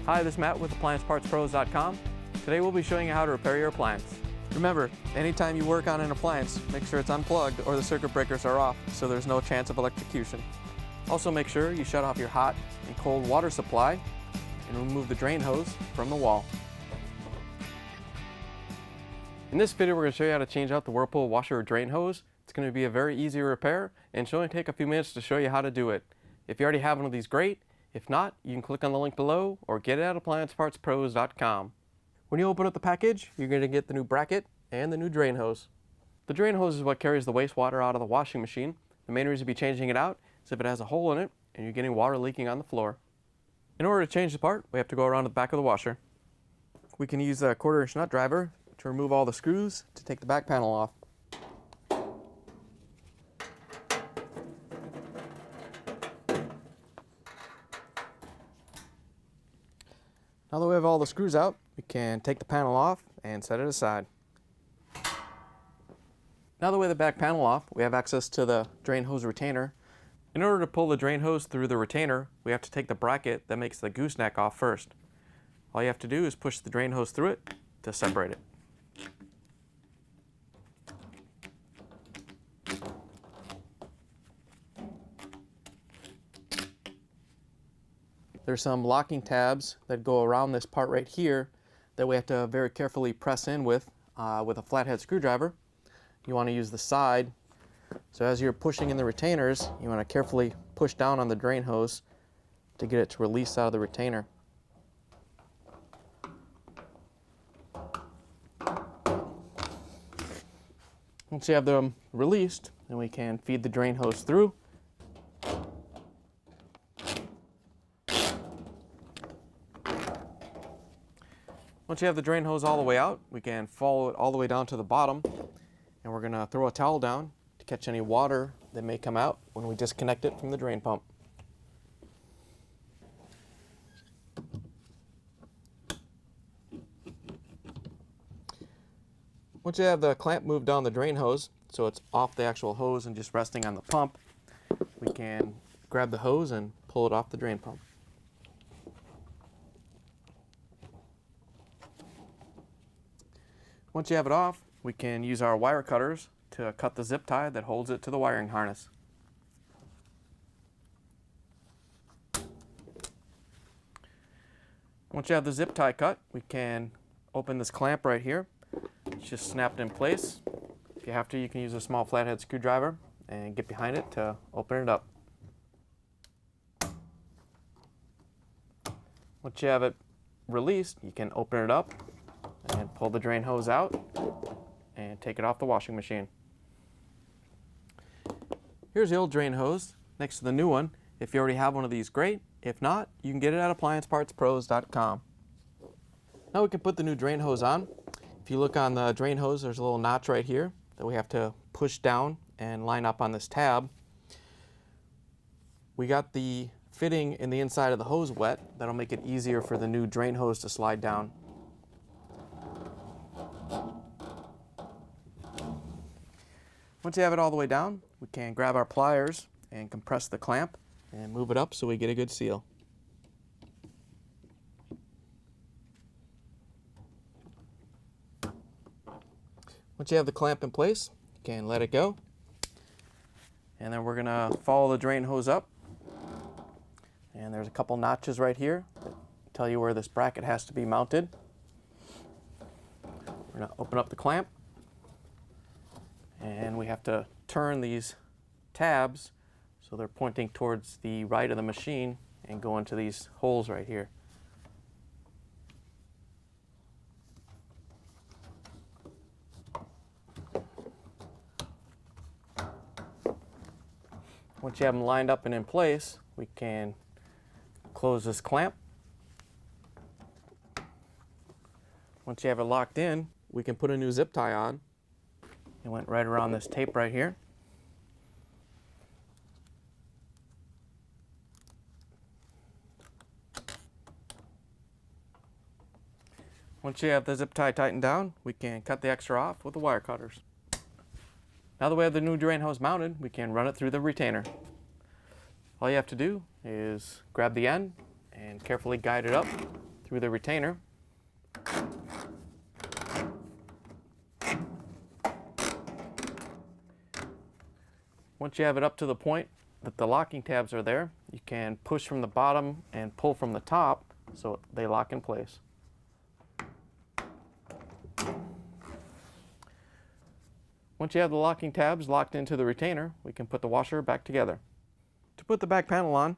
Hi, this is Matt with AppliancePartsPros.com. Today we'll be showing you how to repair your appliance. Remember, anytime you work on an appliance, make sure it's unplugged or the circuit breakers are off so there's no chance of electrocution. Also make sure you shut off your hot and cold water supply and remove the drain hose from the wall. In this video we're going to show you how to change out the Whirlpool washer or drain hose. It's going to be a very easy repair and should only take a few minutes to show you how to do it. If you already have one of these, great. If not, you can click on the link below or get it at AppliancePartsPros.com. When you open up the package, you're going to get the new bracket and the new drain hose. The drain hose is what carries the wastewater out of the washing machine. The main reason to be changing it out is if it has a hole in it and you're getting water leaking on the floor. In order to change the part, we have to go around to the back of the washer. We can use a 1/4-inch nut driver to remove all the screws to take the back panel off. Now that we have all the screws out, we can take the panel off and set it aside. Now that we have the back panel off, we have access to the drain hose retainer. In order to pull the drain hose through the retainer, we have to take the bracket that makes the gooseneck off first. All you have to do is push the drain hose through it to separate it. There's some locking tabs that go around this part right here that we have to very carefully press in with a flathead screwdriver. You want to use the side. So as you're pushing in the retainers, you want to carefully push down on the drain hose to get it to release out of the retainer. Once you have them released, then we can feed the drain hose through. Once you have the drain hose all the way out, we can follow it all the way down to the bottom, and we're going to throw a towel down to catch any water that may come out when we disconnect it from the drain pump. Once you have the clamp moved down the drain hose, so it's off the actual hose and just resting on the pump, we can grab the hose and pull it off the drain pump. Once you have it off, we can use our wire cutters to cut the zip tie that holds it to the wiring harness. Once you have the zip tie cut, we can open this clamp right here. It's just snapped in place. If you have to, you can use a small flathead screwdriver and get behind it to open it up. Once you have it released, you can open it up and pull the drain hose out and take it off the washing machine. Here's the old drain hose next to the new one. If you already have one of these, great. If not, you can get it at AppliancePartsPros.com. Now we can put the new drain hose on. If you look on the drain hose, there's a little notch right here that we have to push down and line up on this tab. We got the fitting in the inside of the hose wet. That'll make it easier for the new drain hose to slide down. Once you have it all the way down, we can grab our pliers and compress the clamp and move it up so we get a good seal. Once you have the clamp in place, you can let it go. And then we're going to follow the drain hose up. And there's a couple notches right here that tell you where this bracket has to be mounted. We're going to open up the clamp. And we have to turn these tabs so they're pointing towards the right of the machine and go into these holes right here. Once you have them lined up and in place, we can close this clamp. Once you have it locked in, we can put a new zip tie on. It went right around this tape right here. Once you have the zip tie tightened down, we can cut the extra off with the wire cutters. Now that we have the new drain hose mounted, we can run it through the retainer. All you have to do is grab the end and carefully guide it up through the retainer. Once you have it up to the point that the locking tabs are there, you can push from the bottom and pull from the top so they lock in place. Once you have the locking tabs locked into the retainer, we can put the washer back together. To put the back panel on,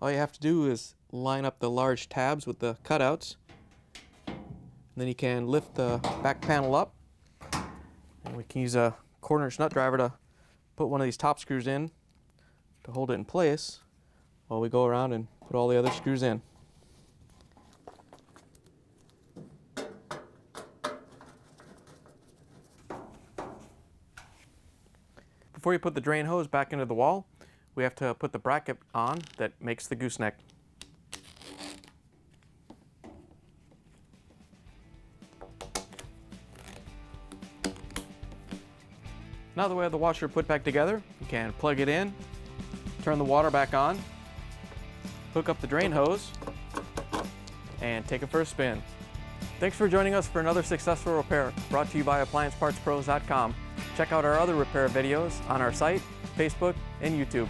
all you have to do is line up the large tabs with the cutouts. Then you can lift the back panel up, and we can use a 1/4-inch nut driver to put one of these top screws in to hold it in place while we go around and put all the other screws in. Before you put the drain hose back into the wall, we have to put the bracket on that makes the gooseneck. Now that we have the washer put back together, you can plug it in, turn the water back on, hook up the drain hose, and take it for a spin. Thanks for joining us for another successful repair brought to you by AppliancePartsPros.com. Check out our other repair videos on our site, Facebook, and YouTube.